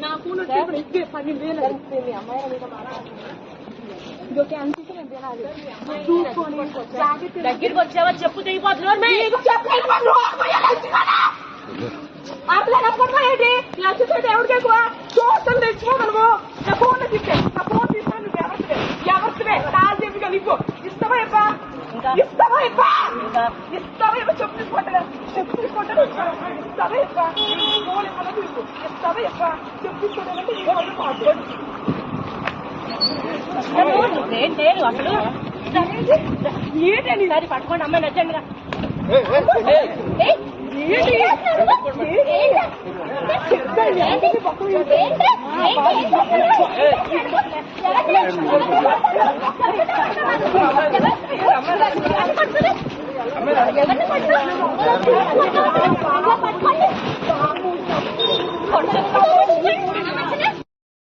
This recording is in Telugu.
నా ఫోన్ వచ్చి 10,000 మీ అమ్మాయి దగ్గరికి వచ్చావా చెప్పు తెగిపోతున్నారు ఏంటి ఎవరికి ఎక్కువ చూస్తాను తెచ్చుకోగలవు నా ఫోన్ తిప్పే నా ఫోన్ తీసుకుని నువ్వు ఎవరివే కాల్ చెప్పి కలిపో ఇస్తావా ఇస్తావా చెప్పు తీసుకుంటా చెప్పు తీసుకుంటాను ఇస్తావా ఫోన్ ఇస్తావా చెప్పు తీసుకోవాలంటే లేదు అసలు ఏంటండి దాన్ని పట్టుకోండి అమ్మాయి నచ్చండి ఎవరిని